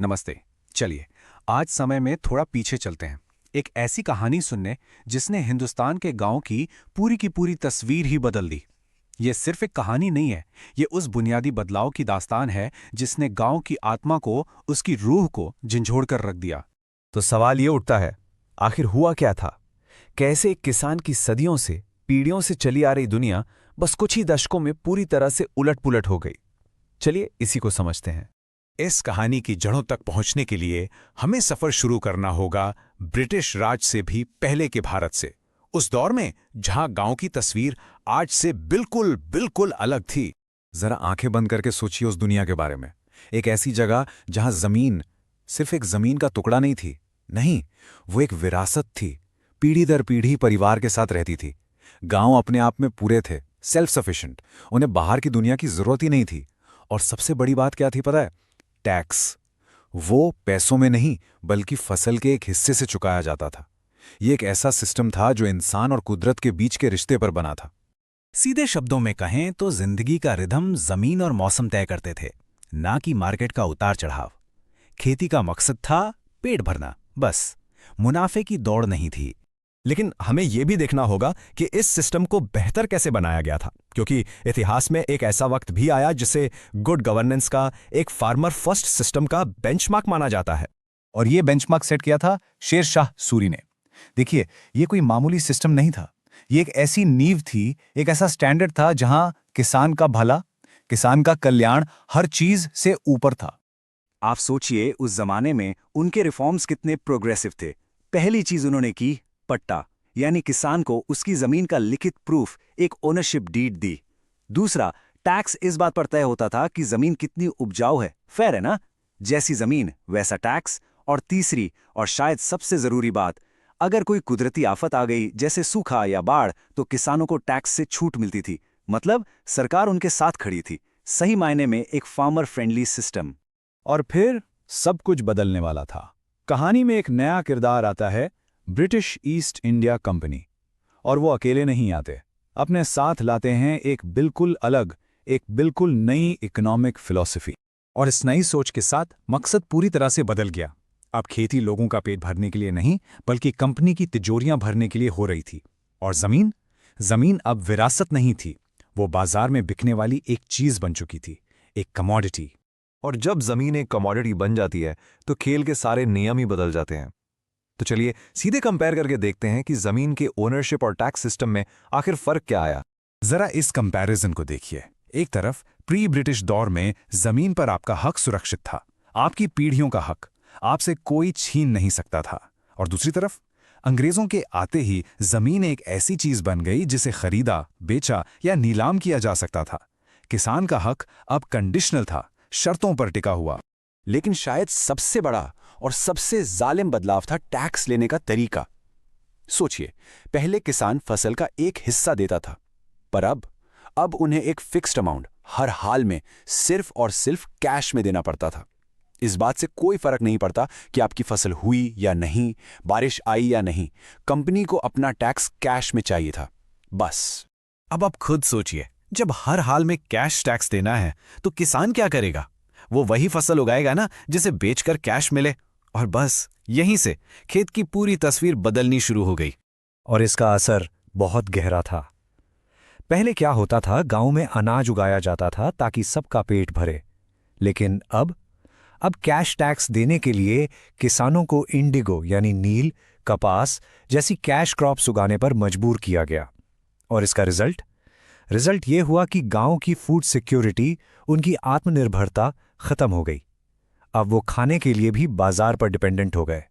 नमस्ते। चलिए, आज समय में थोड़ा पीछे चलते हैं। एक ऐसी कहानी सुनने जिसने हिंदुस्तान के गांव की पूरी तस्वीर ही बदल दी। ये सिर्फ एक कहानी नहीं है, ये उस बुनियादी बदलाव की दास्तान है जिसने गांव की आत्मा को, उसकी रूह को झंझोड़ कर रख दिया। तो सवाल ये उठता है, आखिर हुआ क्या था? कैसे एक किसान की सदियों से, पीढ़ियों से चली आ रही दुनिया बस कुछ ही दशकों में पूरी तरह से उलट-पुलट हो गई? चलिए इसी को समझते हैं। इस कहानी की जड़ों तक पहुंचने के लिए हमें सफर शुरू करना होगा ब्रिटिश राज से भी पहले के भारत से, उस दौर में जहां गांव की तस्वीर आज से बिल्कुल बिल्कुल अलग थी। जरा आंखें बंद करके सोचिए उस दुनिया के बारे में। एक ऐसी जगह जहां जमीन सिर्फ एक जमीन का टुकड़ा नहीं थी, नहीं, वो एक विरासत थी। पीढ़ी दर पीढ़ी परिवार के साथ रहती थी। गांव अपने आप में पूरे थे, सेल्फ सफिशिएंट। उन्हें बाहर की दुनिया की जरूरत ही नहीं थी। और सबसे बड़ी बात क्या थी पता है? टैक्स। वो पैसों में नहीं बल्कि फसल के एक हिस्से से चुकाया जाता था। ये एक ऐसा सिस्टम था जो इंसान और कुदरत के बीच के रिश्ते पर बना था। सीधे शब्दों में कहें तो जिंदगी का रिदम जमीन और मौसम तय करते थे, ना कि मार्केट का उतार चढ़ाव। खेती का मकसद था पेट भरना, बस। मुनाफे की दौड़ नहीं थी। लेकिन हमें यह भी देखना होगा कि इस सिस्टम को बेहतर कैसे बनाया गया था, क्योंकि इतिहास में एक ऐसा वक्त भी आया जिसे गुड गवर्नेंस का, एक फार्मर फर्स्ट सिस्टम का बेंचमार्क माना जाता है। और ये बेंचमार्क सेट किया था शेर शाह सूरी ने। देखिए, ये कोई मामूली सिस्टम नहीं था। ये एक ऐसी नींव थी, एक ऐसा स्टैंडर्ड था जहां किसान का भला, किसान का कल्याण हर चीज से ऊपर था। आप सोचिए, उस जमाने में उनके रिफॉर्म्स कितने प्रोग्रेसिव थे। पहली चीज उन्होंने की, पट्टा, यानी किसान को उसकी जमीन का लिखित प्रूफ, एक ओनरशिप डीड दी। दूसरा, टैक्स इस बात पर तय होता था कि जमीन कितनी उपजाऊ है। फेयर है ना? जैसी जमीन वैसा टैक्स। और तीसरी और शायद सबसे जरूरी बात, अगर कोई कुदरती आफत आ गई जैसे सूखा या बाढ़, तो किसानों को टैक्स से छूट मिलती थी। मतलब सरकार उनके साथ खड़ी थी। सही मायने में एक फार्मर फ्रेंडली सिस्टम। और फिर सब कुछ बदलने वाला था। कहानी में एक नया किरदार आता है, ब्रिटिश ईस्ट इंडिया कंपनी। और वो अकेले नहीं आते, अपने साथ लाते हैं एक बिल्कुल अलग, एक बिल्कुल नई इकोनॉमिक फिलॉसफी। और इस नई सोच के साथ मकसद पूरी तरह से बदल गया। अब खेती लोगों का पेट भरने के लिए नहीं बल्कि कंपनी की तिजोरियां भरने के लिए हो रही थी। और जमीन अब विरासत नहीं थी, वो बाजार में बिकने वाली एक चीज बन चुकी थी, एक कमोडिटी। और जब जमीन एक कमोडिटी बन जाती है तो खेल के सारे नियम ही बदल जाते हैं। तो चलिए सीधे कंपेयर करके देखते हैं कि जमीन के ओनरशिप और टैक्स सिस्टम में आखिर फर्क क्या आया। जरा इस कंपैरिजन को देखिए। एक तरफ प्री ब्रिटिश दौर में जमीन पर आपका हक सुरक्षित था, आपकी पीढ़ियों का हक, आपसे कोई छीन नहीं सकता था। और दूसरी तरफ अंग्रेजों के आते ही जमीन एक ऐसी चीज बन गई जिसे खरीदा, बेचा या नीलाम किया जा सकता था। किसान का हक अब कंडीशनल था, शर्तों पर टिका हुआ। लेकिन शायद सबसे बड़ा और सबसे जालिम बदलाव था टैक्स लेने का तरीका। सोचिए, पहले किसान फसल का एक हिस्सा देता था, पर अब उन्हें एक फिक्स्ड अमाउंट हर हाल में सिर्फ और सिर्फ कैश में देना पड़ता था। इस बात से कोई फर्क नहीं पड़ता कि आपकी फसल हुई या नहीं, बारिश आई या नहीं, कंपनी को अपना टैक्स कैश में चाहिए था, बस। अब आप खुद सोचिए, जब हर हाल में कैश टैक्स देना है तो किसान क्या करेगा? वो वही फसल उगाएगा ना जिसे बेचकर कैश मिले। और बस यहीं से खेत की पूरी तस्वीर बदलनी शुरू हो गई। और इसका असर बहुत गहरा था। पहले क्या होता था, गांव में अनाज उगाया जाता था ताकि सबका पेट भरे। लेकिन अब कैश टैक्स देने के लिए किसानों को इंडिगो यानी नील, कपास जैसी कैश क्रॉप्स उगाने पर मजबूर किया गया। और इसका रिजल्ट ये हुआ कि गांव की फूड सिक्योरिटी, उनकी आत्मनिर्भरता खत्म हो गई। अब वो खाने के लिए भी बाजार पर डिपेंडेंट हो गए।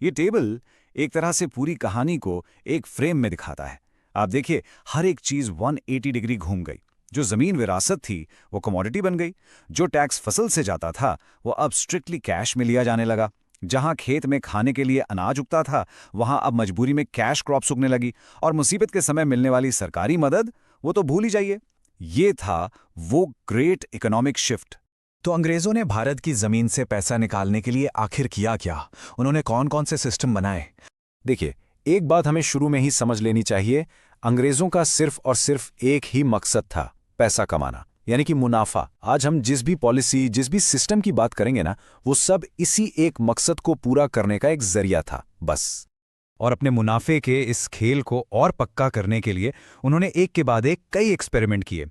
ये टेबल एक तरह से पूरी कहानी को एक फ्रेम में दिखाता है। आप देखिए, हर एक चीज 180 डिग्री घूम गई। जो जमीन विरासत थी वो कमोडिटी बन गई। जो टैक्स फसल से जाता था वो अब स्ट्रिक्टली कैश में लिया जाने लगा। जहां खेत में खाने के लिए अनाज उगता था वहां अब मजबूरी में कैश क्रॉप्स उगने लगी। और मुसीबत के समय मिलने वाली सरकारी मदद, वो तो भूल ही जाइए। ये था वो ग्रेट इकोनॉमिक शिफ्ट। तो अंग्रेजों ने भारत की जमीन से पैसा निकालने के लिए आखिर किया क्या? उन्होंने कौन कौन से सिस्टम बनाए? देखिए, एक बात हमें शुरू में ही समझ लेनी चाहिए, अंग्रेजों का सिर्फ और सिर्फ एक ही मकसद था, पैसा कमाना। यानी कि मुनाफा। आज हम जिस भी पॉलिसी, जिस भी सिस्टम की बात करेंगे ना, वो सब इसी एक मकसद को पूरा करने का एक जरिया था, बस। और अपने मुनाफे के इस खेल को और पक्का करने के लिए उन्होंने एक के बाद एक कई एक्सपेरिमेंट किए।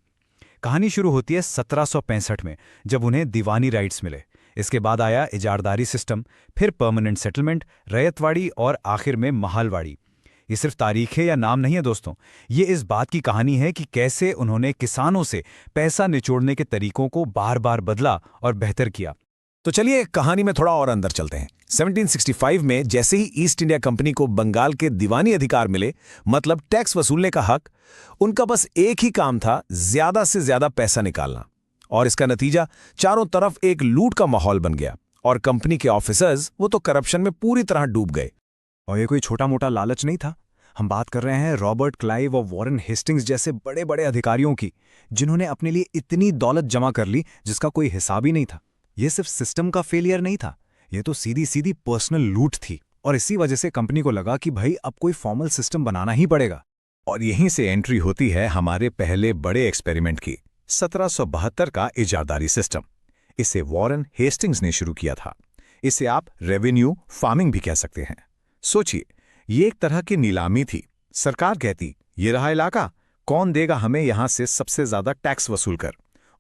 कहानी शुरू होती है 1765 में, जब उन्हें दीवानी राइट्स मिले। इसके बाद आया इजारदारी सिस्टम, फिर परमानेंट सेटलमेंट, रैयतवाड़ी और आखिर में महालवाड़ी। ये सिर्फ तारीख है या नाम नहीं है दोस्तों, ये इस बात की कहानी है कि कैसे उन्होंने किसानों से पैसा निचोड़ने के तरीकों को बार बार बदला और बेहतर किया। तो चलिए कहानी में थोड़ा और अंदर चलते हैं। 1765 में जैसे ही ईस्ट इंडिया कंपनी को बंगाल के दीवानी अधिकार मिले, मतलब टैक्स वसूलने का हक, उनका बस एक ही काम था, ज्यादा से ज्यादा पैसा निकालना। और इसका नतीजा चारों तरफ एक लूट का माहौल बन गया और कंपनी के ऑफिसर्स वो तो करप्शन में पूरी तरह डूब गए। और ये कोई छोटा मोटा लालच नहीं था। हम बात कर रहे हैं रॉबर्ट क्लाइव और वॉरेन हेस्टिंग्स जैसे बड़े बड़े अधिकारियों की, जिन्होंने अपने लिए इतनी दौलत जमा कर ली जिसका कोई हिसाब ही नहीं था। ये सिर्फ सिस्टम का फेलियर नहीं था, ये तो सीधी सीधी पर्सनल लूट थी। और इसी वजह से कंपनी को लगा कि भाई अब कोई फॉर्मल सिस्टम बनाना ही पड़ेगा। और यहीं से एंट्री होती है हमारे पहले बड़े एक्सपेरिमेंट की, 1772 का इजारदारी सिस्टम। इसे वॉरेन हेस्टिंग्स ने शुरू किया था। इसे आप रेवेन्यू फार्मिंग भी कह सकते हैं। सोचिए, ये एक तरह की नीलामी थी। सरकार कहती, ये रहा इलाका, कौन देगा हमें यहां से सबसे ज्यादा टैक्स वसूल कर,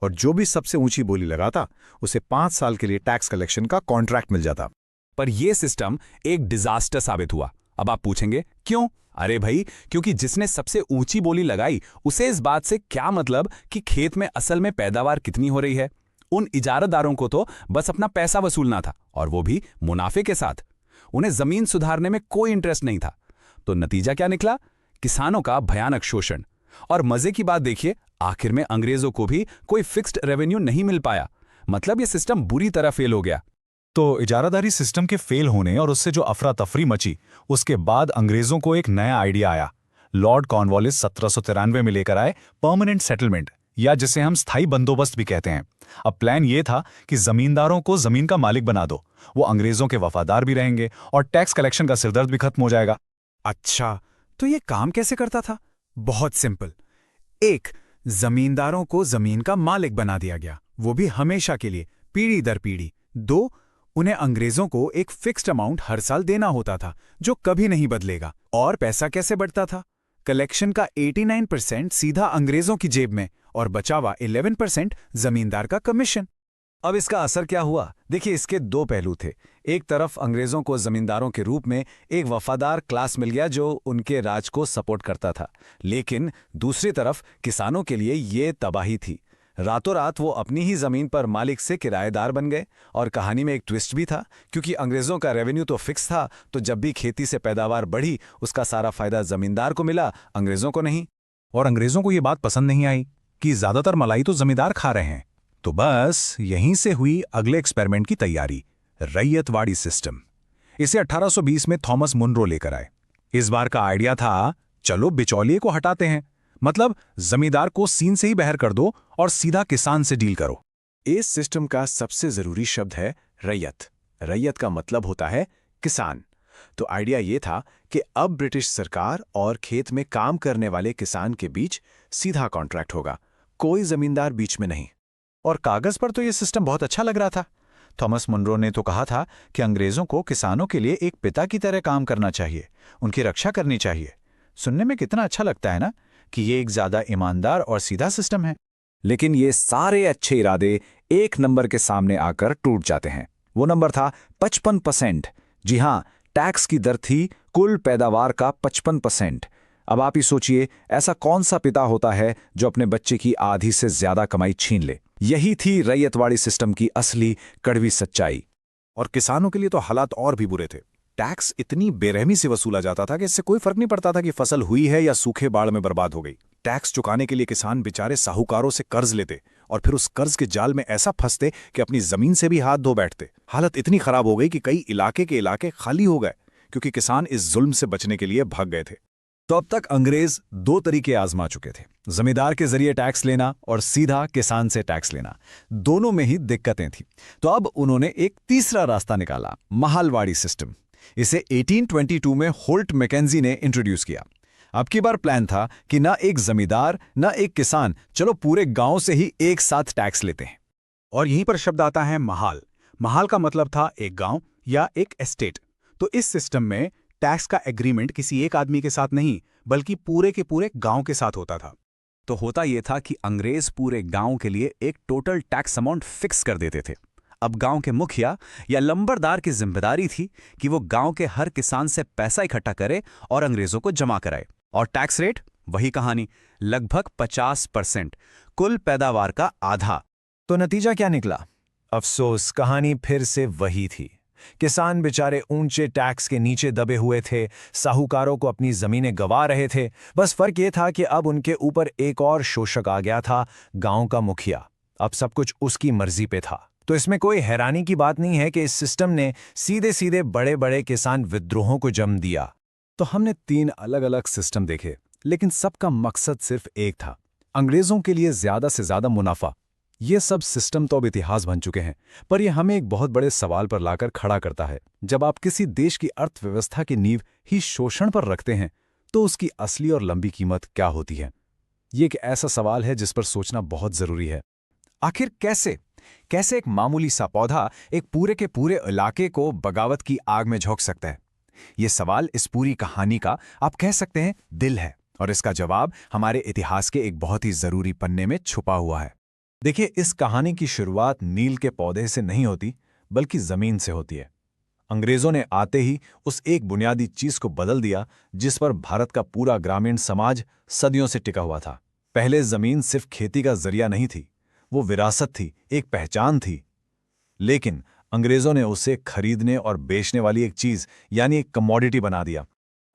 और जो भी सबसे ऊंची बोली लगाता उसे 5 साल के लिए टैक्स कलेक्शन का कॉन्ट्रैक्ट मिल जाता। पर यह सिस्टम एक डिजास्टर साबित हुआ। अब आप पूछेंगे क्यों? अरे भाई, क्योंकि जिसने सबसे ऊंची बोली लगाई उसे इस बात से क्या मतलब कि खेत में असल में पैदावार कितनी हो रही है। उन इजारादारों को तो बस अपना पैसा वसूलना था, और वो भी मुनाफे के साथ। उन्हें जमीन सुधारने में कोई इंटरेस्ट नहीं था। तो नतीजा क्या निकला? किसानों का भयानक शोषण। और मजे की बात देखिए, आखिर में अंग्रेजों को भी कोई फिक्स्ड रेवेन्यू नहीं मिल पाया। मतलब ये सिस्टम बुरी तरह फेल हो गया। तो इजारादारी सिस्टम के फेल होने और उससे जो अफरा तफरी मची, उसके बाद अंग्रेजों को एक नया आइडिया आया। लॉर्ड कॉर्नवालिस 1793 में लेकर आए परमानेंट सेटलमेंट, या जिसे हम स्थायी बंदोबस्त भी कहते हैं। अब प्लान ये था कि जमींदारों को जमीन का मालिक बना दो, वो अंग्रेजों के वफादार भी रहेंगे और टैक्स कलेक्शन का सिरदर्द भी खत्म हो जाएगा। अच्छा, तो ये काम कैसे करता था? बहुत सिंपल। 1. जमींदारों को जमीन का मालिक बना दिया गया, वो भी हमेशा के लिए, पीढ़ी दर पीढ़ी। 2. उन्हें अंग्रेजों को एक फिक्स्ड अमाउंट हर साल देना होता था, जो कभी नहीं बदलेगा। और पैसा कैसे बढ़ता था? कलेक्शन का 89% सीधा अंग्रेजों की जेब में और बचा हुआ 11% जमींदार का कमीशन। अब इसका असर क्या हुआ? देखिए, इसके 2 पहलू थे। एक तरफ अंग्रेजों को जमींदारों के रूप में एक वफादार क्लास मिल गया जो उनके राज को सपोर्ट करता था, लेकिन दूसरी तरफ किसानों के लिए ये तबाही थी। रातों रात वो अपनी ही जमीन पर मालिक से किराएदार बन गए। और कहानी में एक ट्विस्ट भी था, क्योंकि अंग्रेजों का रेवेन्यू तो फिक्स था, तो जब भी खेती से पैदावार बढ़ी उसका सारा फायदा जमींदार को मिला, अंग्रेजों को नहीं। और अंग्रेजों को ये बात पसंद नहीं आई कि ज्यादातर मलाई तो जमींदार खा रहे हैं। तो बस यहीं से हुई अगले एक्सपेरिमेंट की तैयारी, रैयतवाड़ी सिस्टम। इसे 1820 में थॉमस मुनरो लेकर आए। इस बार का आइडिया था, चलो बिचौलिए को हटाते हैं, मतलब जमींदार को सीन से ही बाहर कर दो और सीधा किसान से डील करो। इस सिस्टम का सबसे जरूरी शब्द है रैयत। रैयत का मतलब होता है किसान। तो आइडिया ये था कि अब ब्रिटिश सरकार और खेत में काम करने वाले किसान के बीच सीधा कॉन्ट्रैक्ट होगा, कोई जमींदार बीच में नहीं। और कागज पर तो ये सिस्टम बहुत अच्छा लग रहा था। थॉमस मुनरो ने तो कहा था कि अंग्रेजों को किसानों के लिए एक पिता की तरह काम करना चाहिए, उनकी रक्षा करनी चाहिए। सुनने में कितना अच्छा लगता है ना कि ये एक ज्यादा ईमानदार और सीधा सिस्टम है। लेकिन ये सारे अच्छे इरादे एक नंबर के सामने आकर टूट जाते हैं। वो नंबर था 55%। जी हां, टैक्स की दर थी कुल पैदावार का 55%। अब आप ही सोचिए, ऐसा कौन सा पिता होता है जो अपने बच्चे की आधी से ज्यादा कमाई छीन ले? यही थी रैयतवाड़ी सिस्टम की असली कड़वी सच्चाई। और किसानों के लिए तो हालात और भी बुरे थे। टैक्स इतनी बेरहमी से वसूला जाता था कि इससे कोई फर्क नहीं पड़ता था कि फसल हुई है या सूखे बाढ़ में बर्बाद हो गई। टैक्स चुकाने के लिए किसान बेचारे साहूकारों से कर्ज लेते और फिर उस कर्ज के जाल में ऐसा फंसते कि अपनी जमीन से भी हाथ धो बैठते। हालत इतनी खराब हो गई कि कई इलाके के इलाके खाली हो गए, क्योंकि किसान इस जुल्म से बचने के लिए भाग गए थे। तो अब तक अंग्रेज 2 तरीके आजमा चुके थे, जमींदार के जरिए टैक्स लेना और सीधा किसान से टैक्स लेना। दोनों में ही दिक्कतें थी। तो अब उन्होंने एक तीसरा रास्ता निकाला, महालवाड़ी सिस्टम। इसे 1822 में होल्ट मैकेंजी ने इंट्रोड्यूस किया। अब की बार प्लान था कि ना एक जमींदार ना एक किसान, चलो पूरे गांव से ही एक साथ टैक्स लेते हैं। और यहीं पर शब्द आता है महाल। महाल का मतलब था एक गांव या एक एस्टेट। तो इस सिस्टम में टैक्स का एग्रीमेंट किसी एक आदमी के साथ नहीं बल्कि पूरे के पूरे गांव के साथ होता था। तो होता यह था कि अंग्रेज पूरे गांव के लिए एक टोटल टैक्स अमाउंट फिक्स कर देते थे। अब गांव के मुखिया या लंबरदार की जिम्मेदारी थी कि वो गांव के हर किसान से पैसा इकट्ठा करे और अंग्रेजों को जमा कराए। और टैक्स रेट वही कहानी, लगभग 50%, कुल पैदावार का आधा। तो नतीजा क्या निकला? अफसोस, कहानी फिर से वही थी। किसान बेचारे ऊंचे टैक्स के नीचे दबे हुए थे, साहूकारों को अपनी जमीनें गंवा रहे थे। बस फर्क ये था कि अब उनके ऊपर एक और शोषक आ गया था, गांव का मुखिया। अब सब कुछ उसकी मर्जी पे था। तो इसमें कोई हैरानी की बात नहीं है कि इस सिस्टम ने सीधे सीधे बड़े बड़े किसान विद्रोहों को जन्म दिया। तो हमने 3 अलग अलग सिस्टम देखे, लेकिन सबका मकसद सिर्फ एक था, अंग्रेजों के लिए ज्यादा से ज्यादा मुनाफा। ये सब सिस्टम तो अब इतिहास बन चुके हैं, पर यह हमें एक बहुत बड़े सवाल पर लाकर खड़ा करता है। जब आप किसी देश की अर्थव्यवस्था की नींव ही शोषण पर रखते हैं, तो उसकी असली और लंबी कीमत क्या होती है? ये एक ऐसा सवाल है जिस पर सोचना बहुत जरूरी है। आखिर कैसे एक मामूली सा पौधा एक पूरे के पूरे इलाके को बगावत की आग में झोंक सकता है? ये सवाल इस पूरी कहानी का, आप कह सकते हैं, दिल है, और इसका जवाब हमारे इतिहास के एक बहुत ही जरूरी पन्ने में छुपा हुआ है। देखिए, इस कहानी की शुरुआत नील के पौधे से नहीं होती, बल्कि जमीन से होती है। अंग्रेजों ने आते ही उस एक बुनियादी चीज को बदल दिया जिस पर भारत का पूरा ग्रामीण समाज सदियों से टिका हुआ था। पहले जमीन सिर्फ खेती का जरिया नहीं थी, वो विरासत थी, एक पहचान थी। लेकिन अंग्रेजों ने उसे खरीदने और बेचने वाली एक चीज, यानी एक कमोडिटी बना दिया।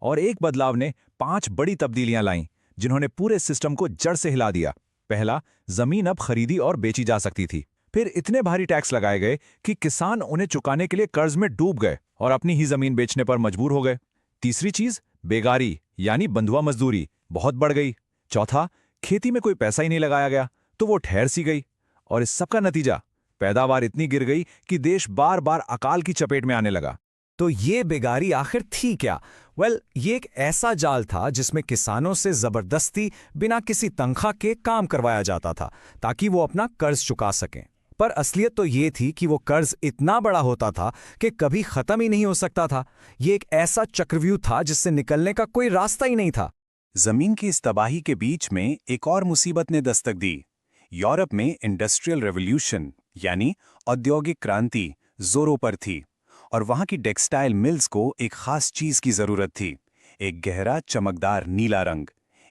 और एक बदलाव ने 5 बड़ी तब्दीलियां लाईं, जिन्होंने पूरे सिस्टम को जड़ से हिला दिया। पहला, जमीन अब खरीदी और बेची जा सकती थी। फिर इतने भारी टैक्स लगाए गए कि किसान उन्हें चुकाने के लिए कर्ज में डूब गए और अपनी ही जमीन बेचने पर मजबूर हो गए। तीसरी चीज, बेगारी यानी बंधुआ मजदूरी बहुत बढ़ गई। चौथा, खेती में कोई पैसा ही नहीं लगाया गया, तो वो ठहर सी गई। और इस सबका नतीजा, पैदावार इतनी गिर गई कि देश बार बार अकाल की चपेट में आने लगा। तो ये बेगारी आखिर थी क्या? ये एक ऐसा जाल था जिसमें किसानों से जबरदस्ती बिना किसी तनख्वाह के काम करवाया जाता था ताकि वो अपना कर्ज चुका सकें। पर असलियत तो ये थी कि वो कर्ज इतना बड़ा होता था कि कभी खत्म ही नहीं हो सकता था। ये एक ऐसा चक्रव्यूह था जिससे निकलने का कोई रास्ता ही नहीं था। जमीन की इस तबाही के बीच में एक और मुसीबत ने दस्तक दी। यूरोप में इंडस्ट्रियल रेवोल्यूशन यानी औद्योगिक क्रांति जोरों पर थी, और वहां की टेक्सटाइल मिल्स को एक खास चीज की जरूरत थी, एक गहरा चमकदार नीला रंग।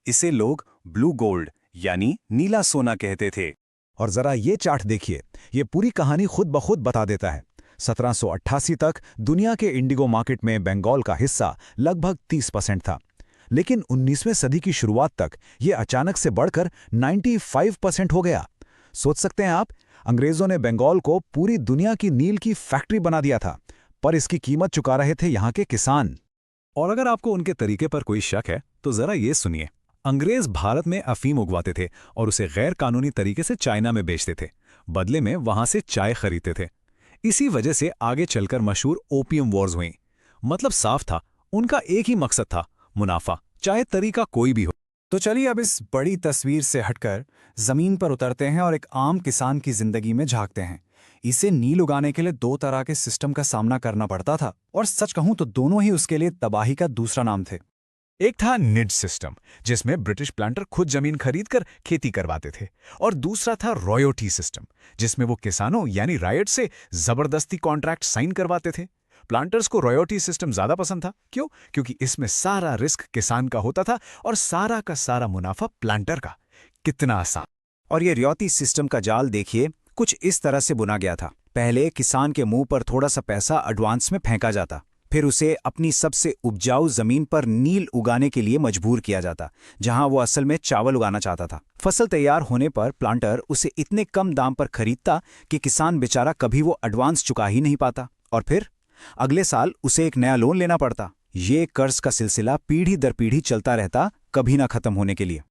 इसे लोग ब्लू गोल्ड यानी नीला सोना कहते थे। और जरा ये चार्ट देखिए, ये पूरी कहानी खुद ब खुद बता देता है। 1788 तक दुनिया के इंडिगो मार्केट में बंगाल का हिस्सा लगभग 30% था, लेकिन 19वीं सदी की शुरुआत तक ये अचानक से बढ़कर 95% हो गया। सोच सकते हैं आप, अंग्रेजों ने बंगाल को पूरी दुनिया की नील की फैक्ट्री बना दिया था, पर इसकी कीमत चुका रहे थे यहाँ के किसान। और अगर आपको उनके तरीके पर कोई शक है तो जरा ये सुनिए। अंग्रेज भारत में अफीम उगवाते थे और उसे गैर कानूनी तरीके से चाइना में बेचते थे, बदले में वहां से चाय खरीदते थे। इसी वजह से आगे चलकर मशहूर ओपियम वॉर्स हुई। मतलब साफ था, उनका एक ही मकसद था, मुनाफा, चाहे तरीका कोई भी हो। तो चलिए अब इस बड़ी तस्वीर से हटकर जमीन पर उतरते हैं और एक आम किसान की जिंदगी में झांकते हैं। इसे नील उगाने के लिए 2 तरह के सिस्टम का सामना करना पड़ता था, और सच कहूं तो दोनों ही उसके लिए तबाही का दूसरा नाम थे। एक था निड सिस्टम, जिसमें ब्रिटिश प्लांटर खुद जमीन खरीदकर खेती करवाते थे, और दूसरा था रॉयल्टी सिस्टम, जिसमें वो किसानों यानी रायट से जबरदस्ती कॉन्ट्रैक्ट साइन करवाते थे। प्लांटर्स को रॉयल्टी सिस्टम ज्यादा पसंद था। क्यों? क्योंकि इसमें सारा रिस्क किसान का होता था और सारा का सारा मुनाफा प्लांटर का। कितना आसान। और ये रॉयल्टी सिस्टम का जाल देखिए, कुछ इस तरह से बुना गया था। पहले किसान के मुंह पर थोड़ा सा पैसा एडवांस में फेंका जाता, फिर उसे अपनी सबसे उपजाऊ जमीन पर नील उगाने के लिए मजबूर किया जाता, जहां वो असल में चावल उगाना चाहता था। फसल तैयार होने पर प्लांटर उसे इतने कम दाम पर खरीदता कि किसान बेचारा कभी वो एडवांस चुका ही नहीं पाता, और फिर अगले साल उसे एक नया लोन लेना पड़ता। ये कर्ज का सिलसिला पीढ़ी दर पीढ़ी चलता रहता, कभी ना खत्म होने के लिए।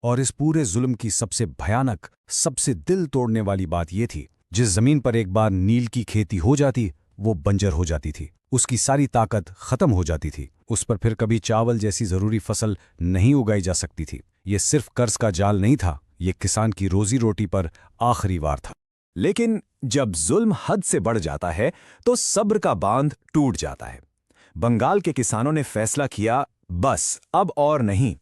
और इस पूरे जुल्म की सबसे भयानक, सबसे दिल तोड़ने वाली बात यह थी, जिस जमीन पर एक बार नील की खेती हो जाती, वो बंजर हो जाती थी, उसकी सारी ताकत खत्म हो जाती थी। उस पर फिर कभी चावल जैसी जरूरी फसल नहीं उगाई जा सकती थी। ये सिर्फ कर्ज का जाल नहीं था, ये किसान की रोजी रोटी पर आखिरी वार था। लेकिन जब जुल्म हद से बढ़ जाता है तो सब्र का बांध टूट जाता है। बंगाल के किसानों ने फैसला किया, बस अब और नहीं।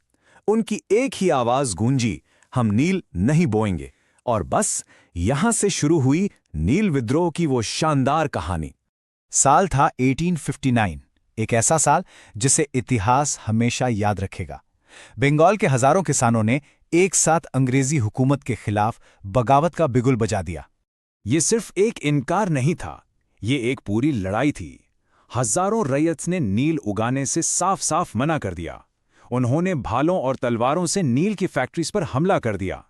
उनकी एक ही आवाज गूंजी, हम नील नहीं बोएंगे। और बस यहां से शुरू हुई नील विद्रोह की वो शानदार कहानी। साल था 1859, एक ऐसा साल जिसे इतिहास हमेशा याद रखेगा। बंगाल के हजारों किसानों ने एक साथ अंग्रेजी हुकूमत के खिलाफ बगावत का बिगुल बजा दिया। ये सिर्फ एक इनकार नहीं था, ये एक पूरी लड़ाई थी। हजारों रैयत ने नील उगाने से साफ साफ मना कर दिया। उन्होंने भालों और तलवारों से नील की फैक्ट्रीज पर हमला कर दिया।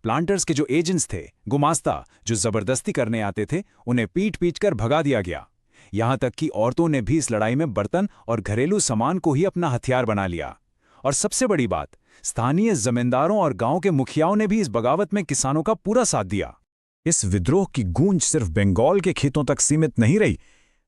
प्लांटर्स के जो एजेंट्स थे, गुमास्ता जो जबरदस्ती करने आते थे, उन्हें पीट पीट कर भगा दिया गया। यहां तक कि औरतों ने भी इस लड़ाई में बर्तन और घरेलू सामान को ही अपना हथियार बना लिया। और सबसे बड़ी बात, स्थानीय जमींदारों और गांव के मुखियाओं ने भी इस बगावत में किसानों का पूरा साथ दिया। इस विद्रोह की गूंज सिर्फ बंगाल के खेतों तक सीमित नहीं रही।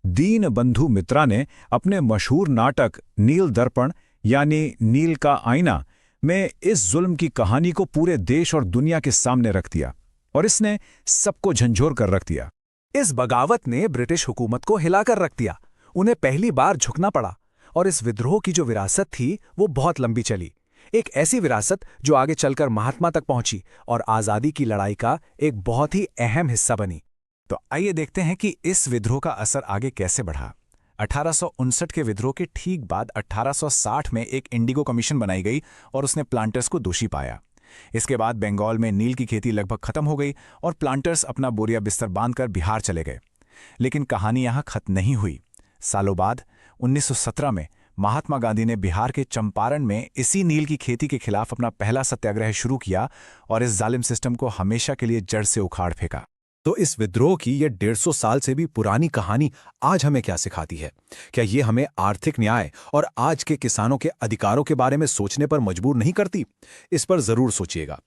दीन बंधु मित्रा ने अपने मशहूर नाटक नील दर्पण यानी नील का आईना में इस जुल्म की कहानी को पूरे देश और दुनिया के सामने रख दिया, और इसने सबको झंझोर कर रख दिया। इस बगावत ने ब्रिटिश हुकूमत को हिलाकर रख दिया। उन्हें पहली बार झुकना पड़ा, और इस विद्रोह की जो विरासत थी वो बहुत लंबी चली। एक ऐसी विरासत जो आगे चलकर महात्मा तक पहुंची और आज़ादी की लड़ाई का एक बहुत ही अहम हिस्सा बनी। तो आइए देखते हैं कि इस विद्रोह का असर आगे कैसे बढ़ा। 1859 के विद्रोह के ठीक बाद 1860 में एक इंडिगो कमीशन बनाई गई और उसने प्लांटर्स को दोषी पाया। इसके बाद बंगाल में नील की खेती लगभग खत्म हो गई और प्लांटर्स अपना बोरिया बिस्तर बांधकर बिहार चले गए। लेकिन कहानी यहां खत्म नहीं हुई। सालों बाद 1917 में महात्मा गांधी ने बिहार के चंपारण में इसी नील की खेती के खिलाफ अपना पहला सत्याग्रह शुरू किया और इस जालिम सिस्टम को हमेशा के लिए जड़ से उखाड़ फेंका। तो इस विद्रोह की ये 150 साल से भी पुरानी कहानी आज हमें क्या सिखाती है? क्या ये हमें आर्थिक न्याय और आज के किसानों के अधिकारों के बारे में सोचने पर मजबूर नहीं करती? इस पर जरूर सोचिएगा।